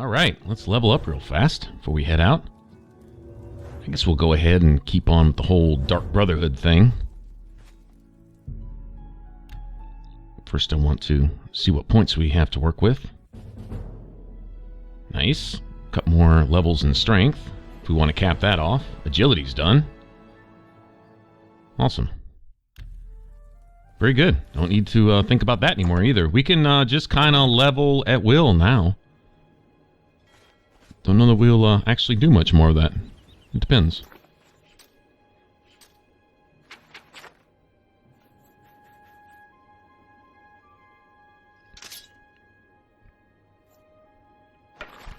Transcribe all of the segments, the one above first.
Alright, let's level up real fast before we head out. I guess we'll go ahead and keep on with the whole Dark Brotherhood thing. First I want to see what points we have to work with. Nice. Couple more levels in strength. If we want to cap that off. Agility's done. Awesome. Very good. Don't need to think about that anymore either. We can just kind of level at will now. Don't know that we'll actually do much more of that. It depends.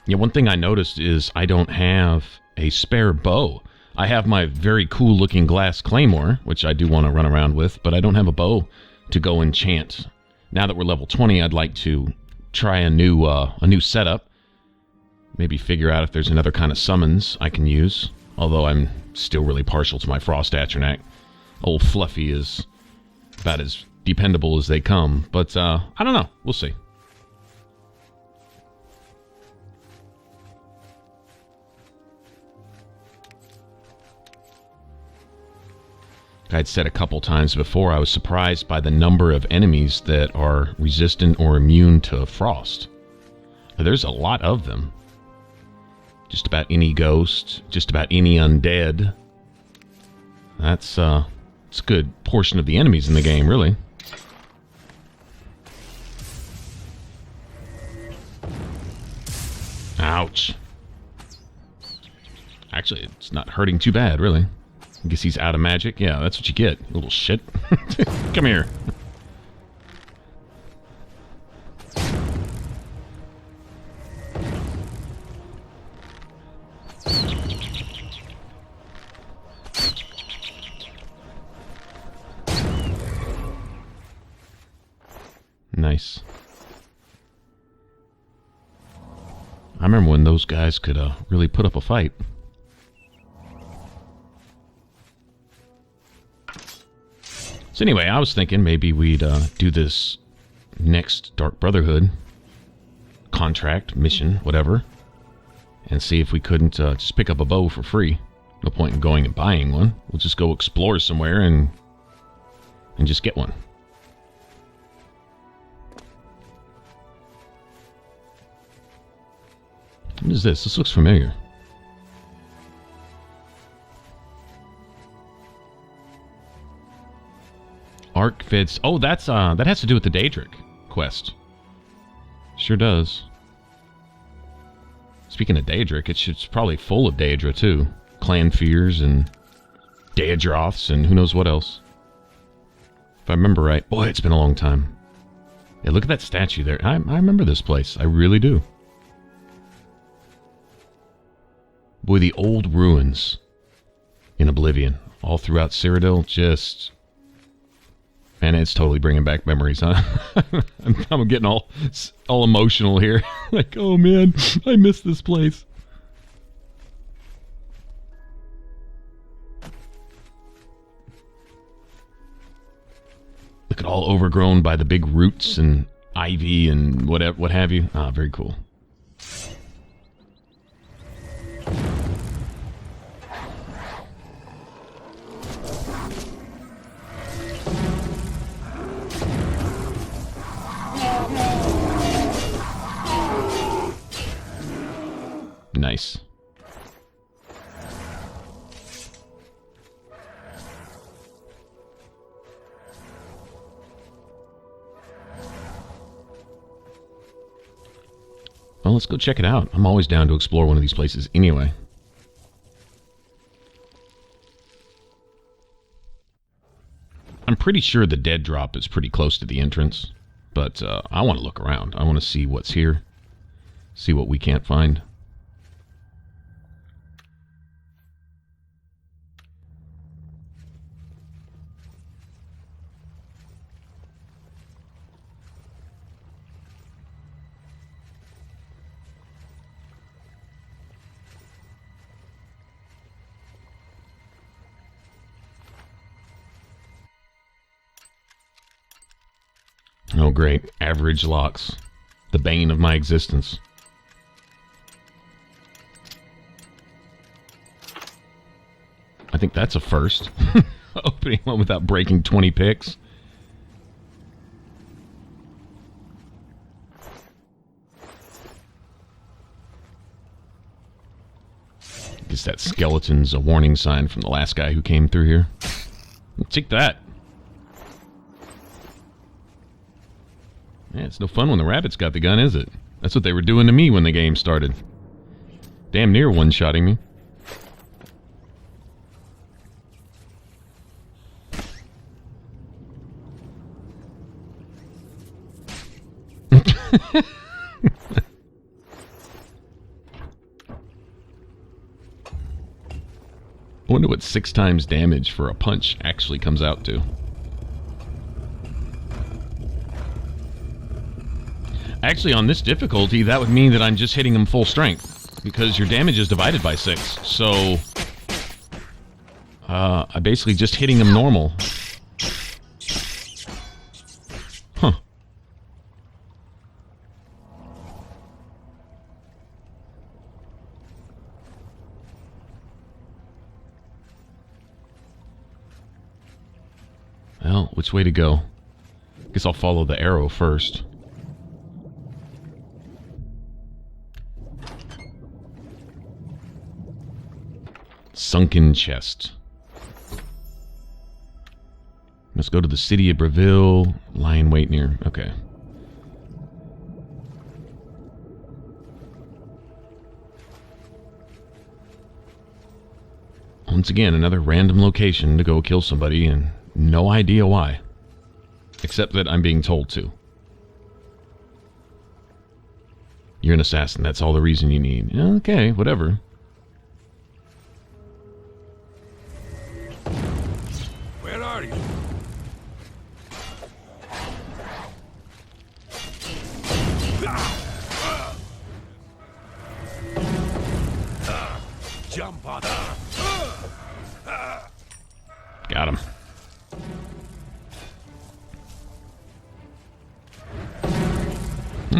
Yeah, one thing I noticed is I don't have a spare bow. I have my very cool looking glass claymore, which I do want to run around with, but I don't have a bow to go enchant. Now that we're level 20, I'd like to try a new setup. Maybe figure out if there's another kind of summons I can use. Although I'm still really partial to my Frost Atronach. Old Fluffy is about as dependable as they come, but I don't know. We'll see. I'd said a couple times before, I was surprised by the number of enemies that are resistant or immune to frost. There's a lot of them. Just about any ghost, just about any undead. It's a good portion of the enemies in the game, really. Ouch. Actually, it's not hurting too bad, really. I guess he's out of magic. Yeah, that's what you get, little shit. Come here. Nice. I remember when those guys could really put up a fight. So anyway, I was thinking maybe we'd do this next Dark Brotherhood contract, mission, whatever, and see if we couldn't just pick up a bow for free. No point in going and buying one. We'll just go explore somewhere and just get one. What is this? This looks familiar. Arc fits. Oh, that's that has to do with the Daedric quest. Sure does. Speaking of Daedric, it's probably full of Daedra too. Clan Fears and Daedroths and who knows what else. If I remember right. Boy, it's been a long time. Yeah, look at that statue there. I remember this place. I really do. Boy, the old ruins in Oblivion. All throughout Cyrodiil, just... Man, it's totally bringing back memories, huh? I'm getting all emotional here. Like, oh man, I miss this place. Look at all overgrown by the big roots and ivy and whatever, what have you. Ah, very cool. Nice. Well, let's go check it out. I'm always down to explore one of these places anyway. I'm pretty sure the dead drop is pretty close to the entrance, but I want to look around. I want to see what's here, see what we can't find. Oh great, average locks. The bane of my existence. think that's a first. Opening one without breaking 20 picks. Guess that skeleton's a warning sign from the last guy who came through here. Take that. Yeah, it's no fun when the rabbit's got the gun, is it? That's what they were doing to me when the game started. Damn near one-shotting me. I wonder what 6 times damage for a punch actually comes out to. Actually, on this difficulty, that would mean that I'm just hitting them full strength, because your damage is divided by 6. So, I'm basically just hitting them normal. Huh. Well, which way to go? Guess I'll follow the arrow first. Sunken chest. Let's go to the city of Breville. Lie in wait near. Okay. Once again, another random location to go kill somebody, and no idea why. Except that I'm being told to. You're an assassin. That's all the reason you need. Okay, whatever. Where are you? Jump on her. Got him.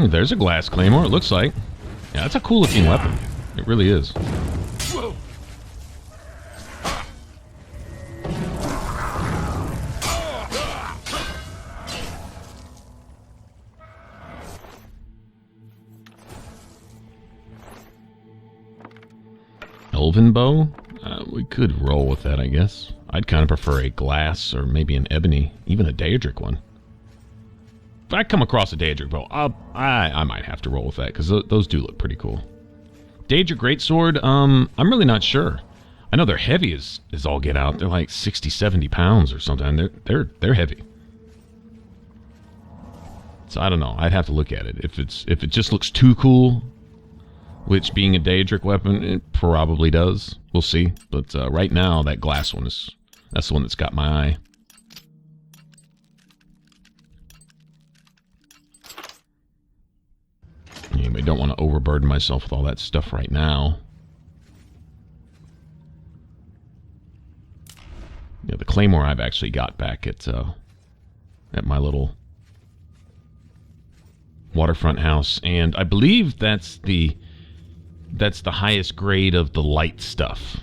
There's a glass claymore, it looks like. Yeah, that's a cool looking weapon. It really is. Whoa. Elven bow? We could roll with that, I guess. I'd kind of prefer a glass or maybe an ebony, even a Daedric one. If I come across a Daedric bow, I might have to roll with that, because those do look pretty cool. Daedric greatsword, I'm really not sure. I know they're heavy as all get out. They're like 60, 70 pounds or something. They're heavy. So I don't know. I'd have to look at it. If it just looks too cool, which being a Daedric weapon, it probably does. We'll see. But right now, that glass one that's the one that's got my eye. Anyway, don't want to overburden myself with all that stuff right now. Yeah, the claymore I've actually got back at my little waterfront house, and I believe that's the highest grade of the light stuff.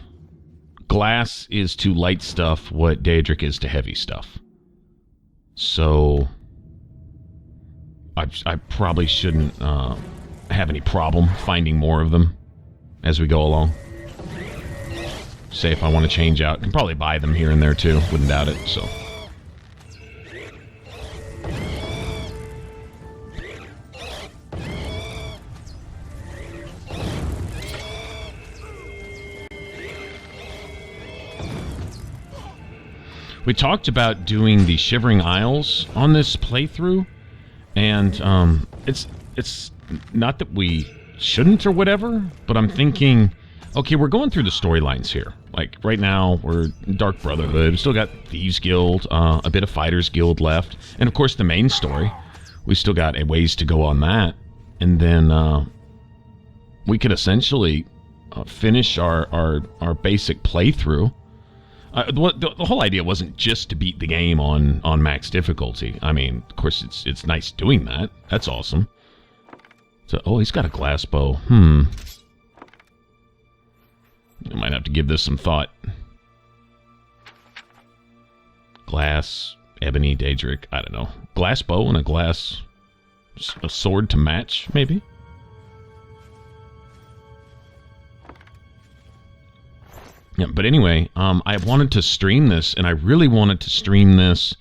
Glass is to light stuff what Daedric is to heavy stuff. So I probably shouldn't have any problem finding more of them as we go along. Say if I want to change out, I can probably buy them here and there too. Wouldn't doubt it. So. We talked about doing the Shivering Isles on this playthrough, and it's not that we shouldn't or whatever, but I'm thinking, okay, we're going through the storylines here. Like, right now, we're Dark Brotherhood. We've still got Thieves Guild, a bit of Fighters Guild left, and of course the main story. We still got a ways to go on that, and then we could essentially finish our basic playthrough. The whole idea wasn't just to beat the game on max difficulty. I mean, of course, it's nice doing that. That's awesome. So, oh, he's got a glass bow. I might have to give this some thought. glass, ebony, Daedric, I don't know. Glass bow and a sword to match, maybe? Yeah, but anyway, I wanted to stream this, and I really wanted to stream this,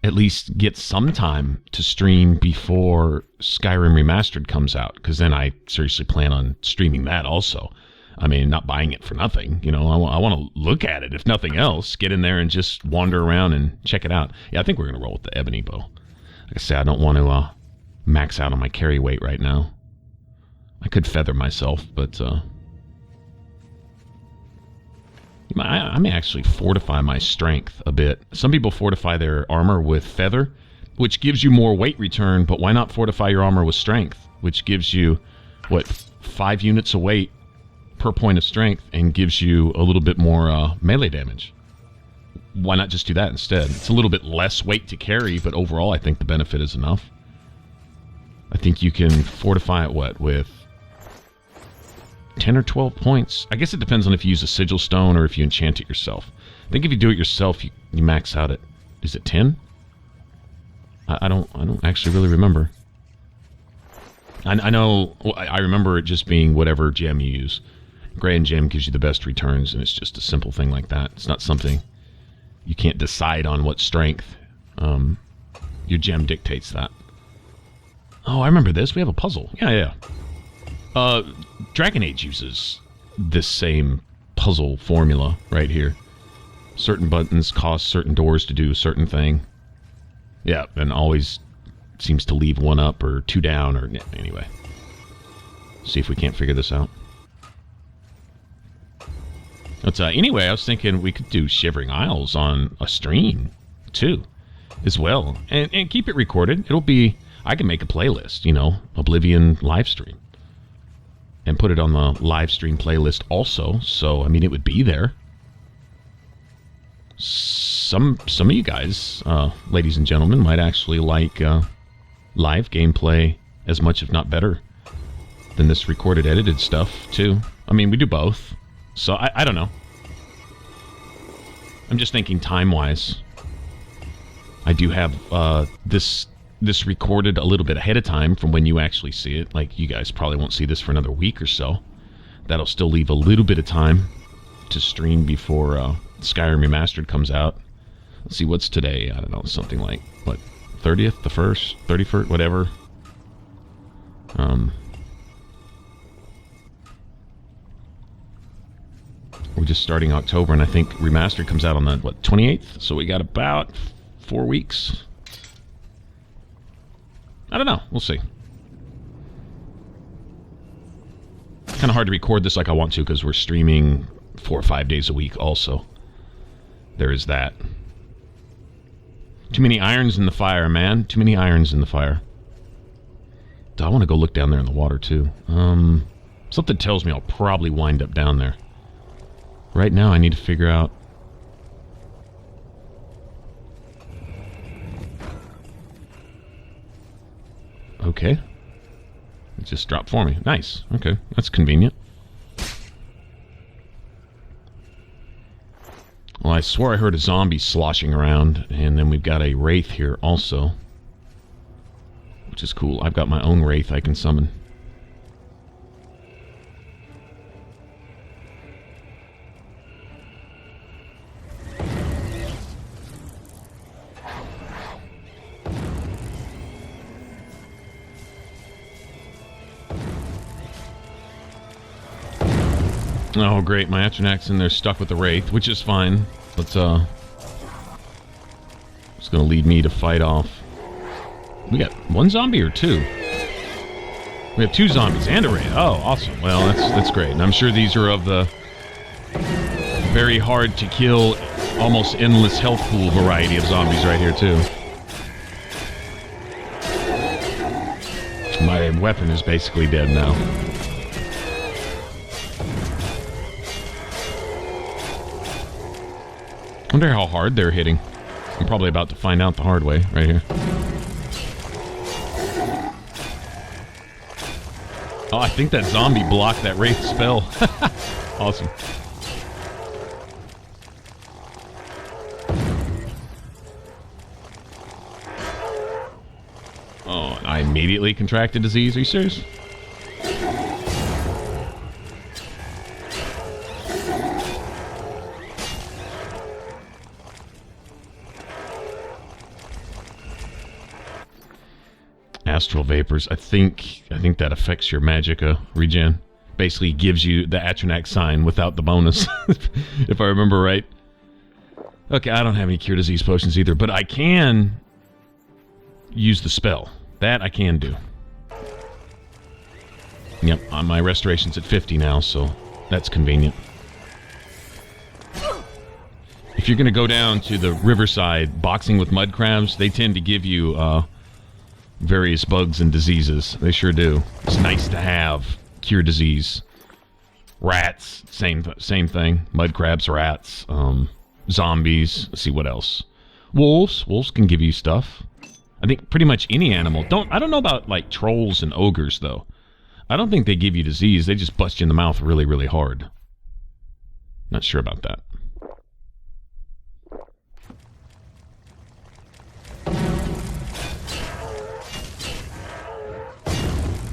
at least get some time to stream before Skyrim Remastered comes out, because then I seriously plan on streaming that also. I mean, not buying it for nothing, you know, I want to look at it, if nothing else, get in there and just wander around and check it out. Yeah, I think we're going to roll with the ebony bow. Like I said, I don't want to max out on my carry weight right now. I could feather myself, but I may actually fortify my strength a bit. Some people fortify their armor with feather, which gives you more weight return, but why not fortify your armor with strength, which gives you, what, 5 units of weight per point of strength and gives you a little bit more melee damage. Why not just do that instead? It's a little bit less weight to carry, but overall I think the benefit is enough. I think you can fortify it, what, with 10 or 12 points. I guess it depends on if you use a sigil stone or if you enchant it yourself. I think if you do it yourself, you max out at, is it 10? I don't actually really remember. I know, I remember it just being whatever gem you use. Grand Gem gives you the best returns, and it's just a simple thing like that. It's not something you can't decide on what strength. Your gem dictates that. Oh, I remember this. We have a puzzle. Yeah. Dragon Age uses this same puzzle formula right here. Certain buttons cause certain doors to do a certain thing. Yeah, and always seems to leave one up or 2 down, or anyway. See if we can't figure this out. But anyway, I was thinking we could do Shivering Isles on a stream too, as well, and keep it recorded. It'll be, I can make a playlist, you know, Oblivion livestream, and put it on the live stream playlist also. So I mean, it would be there. Some of you guys, ladies and gentlemen, might actually like live gameplay as much, if not better, than this recorded, edited stuff too. I mean, we do both, so I don't know. I'm just thinking time-wise. I do have this recorded a little bit ahead of time from when you actually see it. Like, you guys probably won't see this for another week or so. That'll still leave a little bit of time to stream before Skyrim Remastered comes out. Let's see, what's today? I don't know, something like, what, 30th, the 1st, 31st, whatever. We're just starting October, and I think Remastered comes out on the, what, 28th? So we got about 4 weeks. I don't know. We'll see. Kind of hard to record this like I want to because we're streaming 4 or 5 days a week also. There is that. Too many irons in the fire, man. Too many irons in the fire. I want to go look down there in the water, too. Something tells me I'll probably wind up down there. Right now, I need to figure out... Okay. It just dropped for me. Nice. Okay, that's convenient. Well, I swore I heard a zombie sloshing around, and then we've got a wraith here also. Which is cool. I've got my own wraith I can summon. Oh, great. My Atronach's in there stuck with the wraith, which is fine. But, it's going to lead me to fight off. We got 1 zombie or 2? We have 2 zombies and a wraith. Oh, awesome. Well, that's great. And I'm sure these are of the very hard to kill, almost endless health pool variety of zombies right here, too. My weapon is basically dead now. I wonder how hard they're hitting. I'm probably about to find out the hard way right here. Oh, I think that zombie blocked that wraith spell. Awesome. I immediately contracted disease. Are you serious? Astral vapors. I think that affects your magicka regen. Basically gives you the Atronax sign without the bonus, if I remember right. Okay, I don't have any cure disease potions either, but I can use the spell. That I can do. Yep, my restoration's at 50 now, so that's convenient. If you're going to go down to the riverside boxing with mud crabs, they tend to give you various bugs and diseases. They sure do. It's nice to have cure disease. Rats, same thing. Mud crabs, rats, zombies. Let's see what else. Wolves can give you stuff. I think pretty much any animal. I don't know about like trolls and ogres though. I don't think they give you disease. They just bust you in the mouth really, really hard. Not sure about that.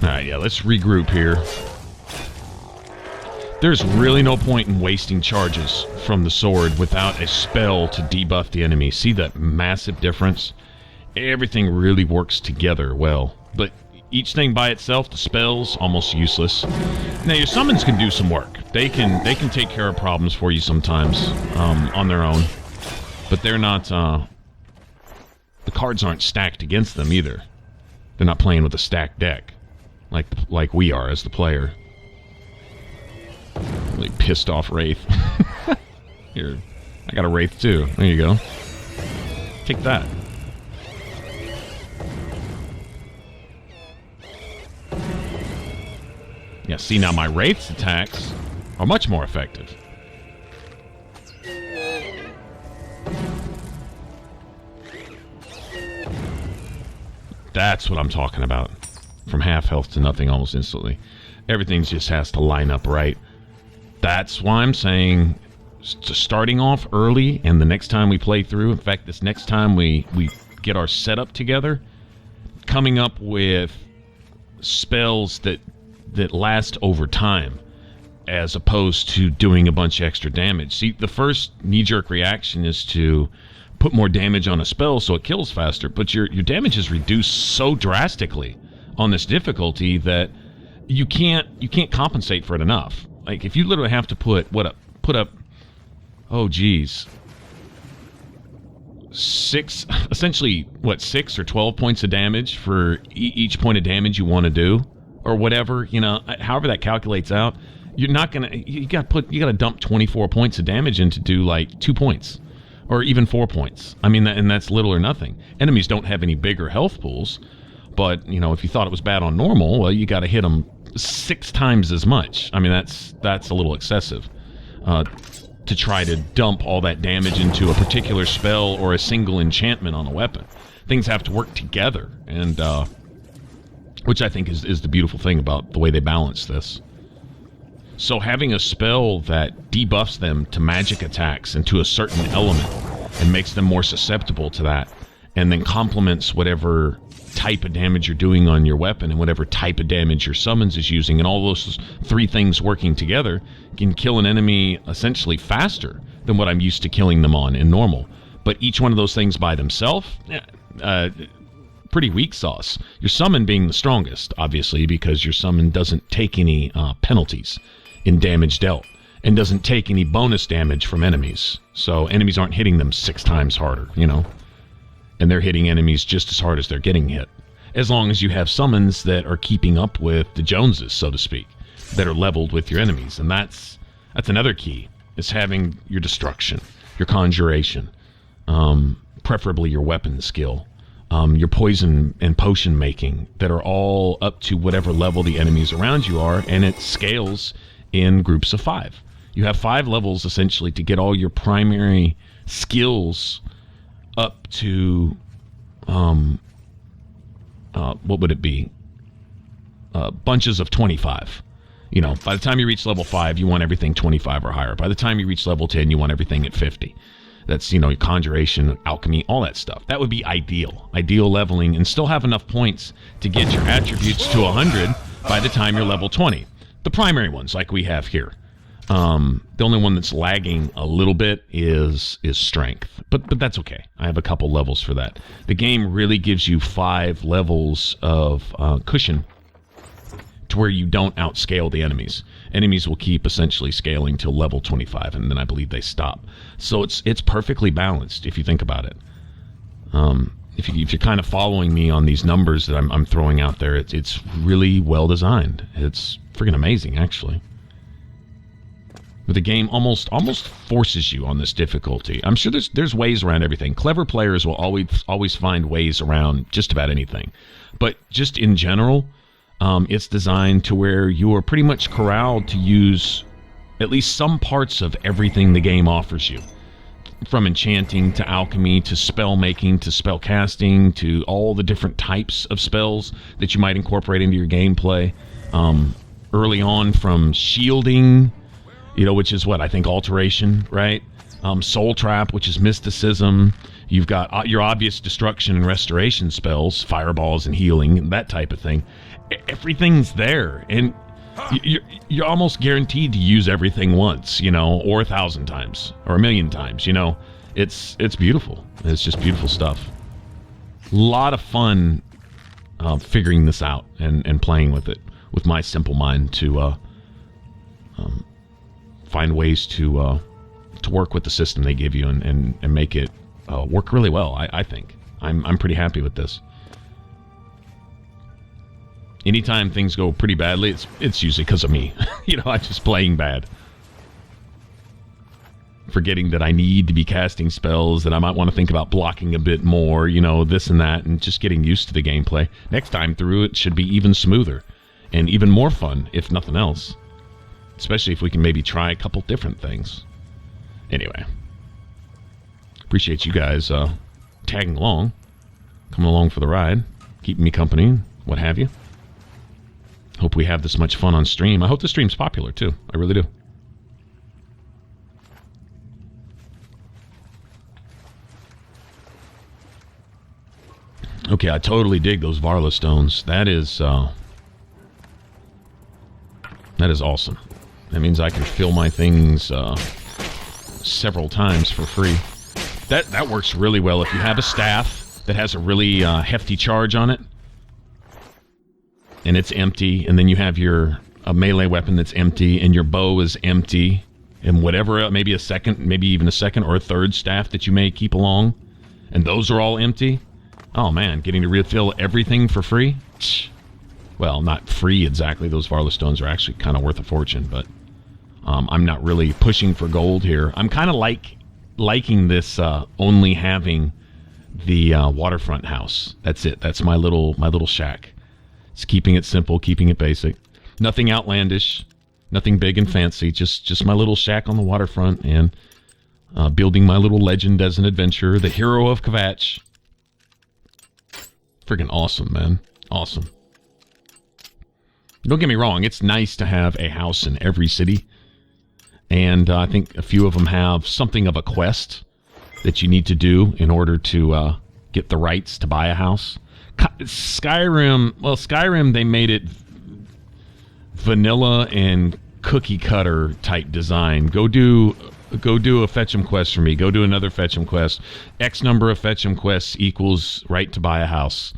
Alright, yeah, let's regroup here. There's really no point in wasting charges from the sword without a spell to debuff the enemy. See that massive difference? Everything really works together well. But each thing by itself, the spells, almost useless. Now, your summons can do some work. They can take care of problems for you sometimes on their own. But they're not... the cards aren't stacked against them either. They're not playing with a stacked deck. Like we are as the player. Really pissed off wraith. Here, I got a wraith too. There you go. Take that. Yeah, see now my wraith's attacks are much more effective. That's what I'm talking about. From half health to nothing almost instantly. Everything just has to line up right. That's why I'm saying starting off early, and the next time we play through, in fact, this next time we get our setup together, coming up with spells that last over time, as opposed to doing a bunch of extra damage. See, the first knee-jerk reaction is to put more damage on a spell so it kills faster, but your damage is reduced so drastically on this difficulty that you can't compensate for it enough. Like, if you literally have to put up, oh geez, 6 or 12 points of damage for each point of damage you want to do, or whatever, however that calculates out, you gotta dump 24 points of damage in to do like 2 points, or even 4 points. I mean, and that's little or nothing. Enemies don't have any bigger health pools, but if you thought it was bad on normal, well, you got to hit them 6 times as much. I mean, that's a little excessive to try to dump all that damage into a particular spell or a single enchantment on a weapon. Things have to work together, and which I think is the beautiful thing about the way they balance this. So having a spell that debuffs them to magic attacks and to a certain element and makes them more susceptible to that, and then complements whatever type of damage you're doing on your weapon and whatever type of damage your summons is using, and all those 3 things working together can kill an enemy essentially faster than what I'm used to killing them on in normal. But each one of those things by themselves, pretty weak sauce. Your summon being the strongest, obviously, because your summon doesn't take any penalties in damage dealt, and doesn't take any bonus damage from enemies. So enemies aren't hitting them 6 times harder, and they're hitting enemies just as hard as they're getting hit. As long as you have summons that are keeping up with the Joneses, so to speak, that are leveled with your enemies. And that's another key, is having your destruction, your conjuration, preferably your weapon skill, your poison and potion making, that are all up to whatever level the enemies around you are, and it scales in groups of 5. You have 5 levels, essentially, to get all your primary skills up to, what would it be? Bunches of 25. By the time you reach level 5, you want everything 25 or higher. By the time you reach level 10, you want everything at 50. That's, you know, conjuration, alchemy, all that stuff. That would be ideal. Ideal leveling, and still have enough points to get your attributes to 100 by the time you're level 20. The primary ones, like we have here. The only one that's lagging a little bit is strength, but that's okay. I have a couple levels for that. The game really gives you 5 levels of cushion to where you don't outscale the enemies. Enemies will keep essentially scaling till level 25, and then I believe they stop. So it's perfectly balanced if you think about it. If you're kind of following me on these numbers that I'm throwing out there, it's really well designed. It's freaking amazing, actually. But the game almost forces you on this difficulty. I'm sure there's ways around everything. Clever players will always find ways around just about anything. But just in general, it's designed to where you are pretty much corralled to use at least some parts of everything the game offers you. From enchanting to alchemy to spell making to spell casting to all the different types of spells that you might incorporate into your gameplay. Early on, from shielding, you know, which is what I think alteration, right? Soul trap, which is mysticism. You've got your obvious destruction and restoration spells, fireballs and healing, that type of thing. Everything's there, and you're almost guaranteed to use everything once, you know, or 1,000 times, or 1,000,000 times, you know. It's beautiful. It's just beautiful stuff. A lot of fun figuring this out and playing with it, with my simple mind to find ways to work with the system they give you and make it work really well. I think I'm pretty happy with this. Anytime things go pretty badly, it's usually because of me. You know, I'm just playing bad. Forgetting that I need to be casting spells, that I might want to think about blocking a bit more, you know, this and that, and just getting used to the gameplay. Next time through, it should be even smoother and even more fun, if nothing else. Especially if we can maybe try a couple different things. Anyway. Appreciate you guys tagging along, coming along for the ride, keeping me company, what have you. Hope we have this much fun on stream. I hope the stream's popular, too. I really do. Okay, I totally dig those Varla stones. That is awesome. That means I can fill my things several times for free. That works really well if you have a staff that has a really hefty charge on it, and it's empty, and then you have a melee weapon that's empty, and your bow is empty, and whatever, maybe even a second or a third staff that you may keep along, and those are all empty. Oh man, getting to refill everything for free? Well, not free exactly. Those Varla stones are actually kind of worth a fortune, but I'm not really pushing for gold here. I'm kind of liking this only having the waterfront house. That's it. That's my little shack. It's keeping it simple, keeping it basic. Nothing outlandish, nothing big and fancy. Just my little shack on the waterfront, and building my little legend as an adventurer, the hero of Kvatch. Freaking awesome, man. Awesome. Don't get me wrong, it's nice to have a house in every city. And I think a few of them have something of a quest that you need to do in order to get the rights to buy a house. Skyrim, they made it vanilla and cookie cutter type design. Go do a fetch 'em quest for me. Go do another fetch 'em quest. X number of fetch 'em quests equals right to buy a house.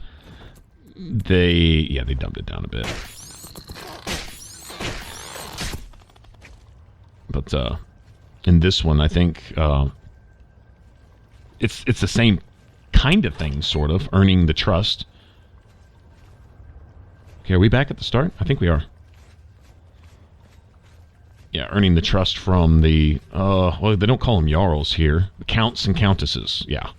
They dumbed it down a bit. But in this one, I think it's the same kind of thing, sort of, earning the trust. Okay, are we back at the start? I think we are. Yeah, earning the trust from the, well, they don't call them Jarls here. The Counts and Countesses, yeah.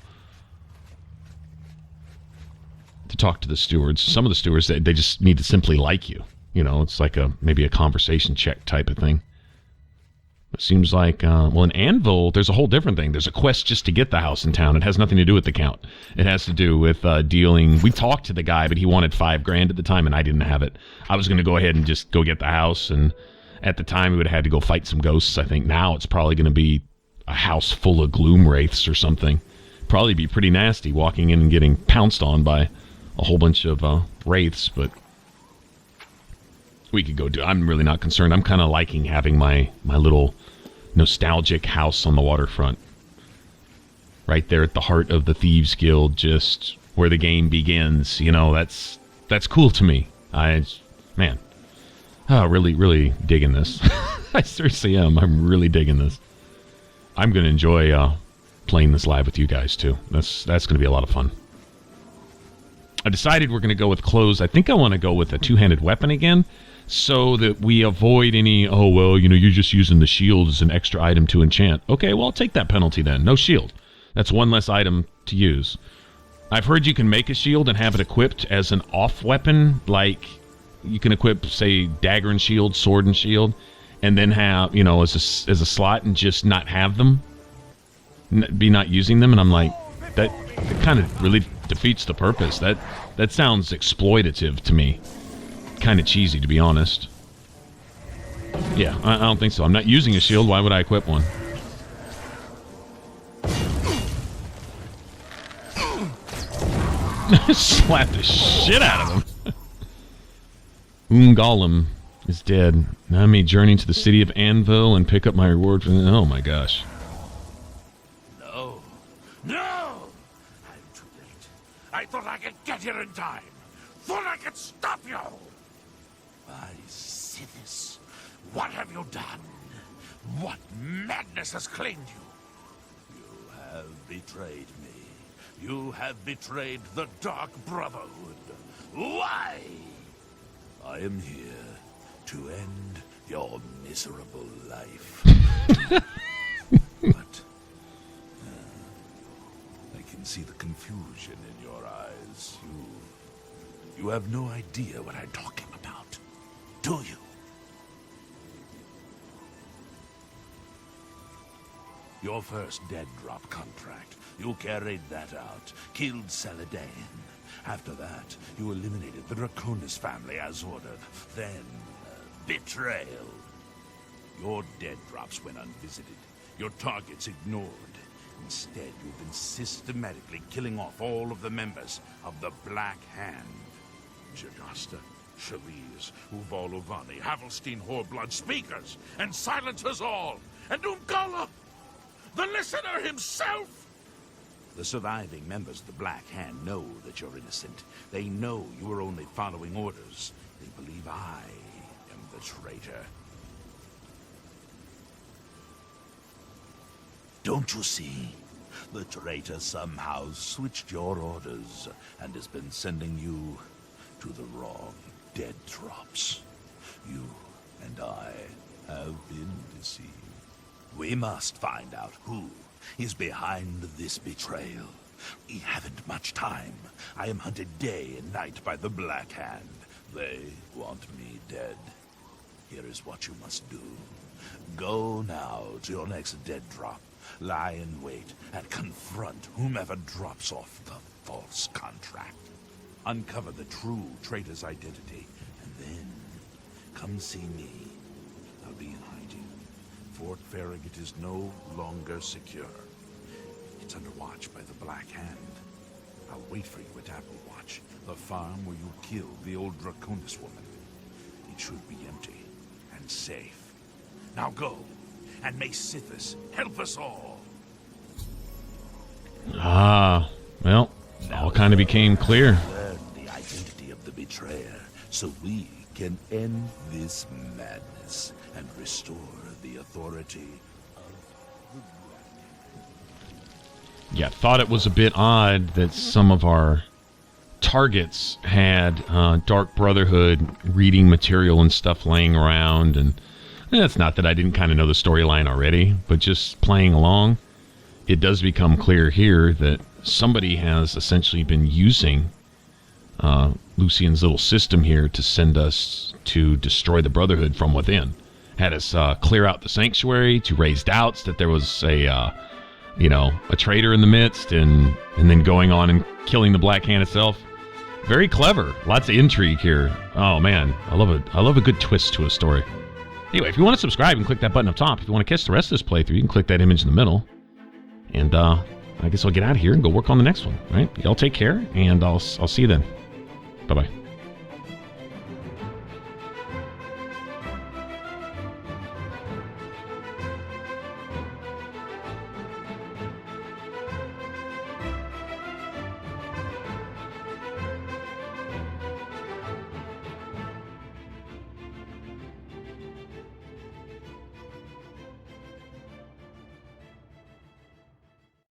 To talk to the stewards. Some of the stewards, they just need to simply like you. You know, it's like maybe a conversation check type of thing. It seems like, well, in Anvil, there's a whole different thing. There's a quest just to get the house in town. It has nothing to do with the Count. It has to do with dealing. We talked to the guy, but he wanted $5,000 at the time, and I didn't have it. I was going to go ahead and just go get the house, and at the time, we would have had to go fight some ghosts, I think. Now, it's probably going to be a house full of gloom wraiths or something. Probably be pretty nasty walking in and getting pounced on by a whole bunch of wraiths, but we could go do. I'm really not concerned. I'm kind of liking having my little nostalgic house on the waterfront, right there at the heart of the Thieves Guild, just where the game begins. You know, that's cool to me. Man, really digging this. I seriously am. I'm really digging this. I'm gonna enjoy playing this live with you guys too. That's gonna be a lot of fun. I decided we're gonna go with clothes. I think I want to go with a two-handed weapon again, so that we avoid any, oh, well, you know, you're just using the shield as an extra item to enchant. Okay, well, I'll take that penalty then. No shield. That's one less item to use. I've heard you can make a shield and have it equipped as an off weapon. Like, you can equip, say, dagger and shield, sword and shield, and then have, you know, as a slot and just not have them. Be not using them. And I'm like, that kind of really defeats the purpose. That sounds exploitative to me. Kind of cheesy, to be honest. Yeah, I don't think so. I'm not using a shield. Why would I equip one? Slap the shit out of him. Golem is dead. Now I may journey to the city of Anvil and pick up my reward from... Oh my gosh. No! I'm too late. I thought I could get here in time. Thought I could stop you! I see this. What have you done? What madness has claimed you? You have betrayed me. You have betrayed the Dark Brotherhood. Why? I am here to end your miserable life. But I can see the confusion in your eyes. You have no idea what I'm talking about, do you? Your first dead drop contract. You carried that out, killed Saladin. After that, you eliminated the Draconis family as ordered. Then, betrayal. Your dead drops went unvisited. Your targets ignored. Instead, you've been systematically killing off all of the members of the Black Hand. Jagasta, Shaliz, Uval Uvani, Havelstein, Whoreblood, speakers, and silencers all! And Umgala, the listener himself! The surviving members of the Black Hand know that you're innocent. They know you are only following orders. They believe I am the traitor. Don't you see? The traitor somehow switched your orders and has been sending you to the wrong dead drops. You and I have been deceived. We must find out who is behind this betrayal. We haven't much time. I am hunted day and night by the Black Hand. They want me dead. Here is what you must do. Go now to your next dead drop. Lie in wait and confront whomever drops off the false contract. Uncover the true traitor's identity, and then come see me. I'll be in hiding. Fort Farragut is no longer secure. It's under watch by the Black Hand. I'll wait for you at Applewatch, the farm where you killed the old Draconis woman. It should be empty and safe. Now go, and may Sithis help us all. Well, all kind of became clear. Learn the identity of the betrayer, so we can end this madness and restore the authority of the Black. Yeah, thought it was a bit odd that some of our targets had Dark Brotherhood reading material and stuff laying around, and it's not that I didn't kind of know the storyline already, but just playing along, it does become clear here that somebody has essentially been using Lucian's little system here to send us to destroy the Brotherhood from within. Had us clear out the sanctuary to raise doubts that there was a traitor in the midst, and then going on and killing the Black Hand itself. Very clever. Lots of intrigue here. Oh man, I love a good twist to a story. Anyway, if you want to subscribe, you can click that button up top. If you want to catch the rest of this playthrough, you can click that image in the middle. And I guess I'll get out of here and go work on the next one. All right? Y'all take care, and I'll see you then. Bye-bye.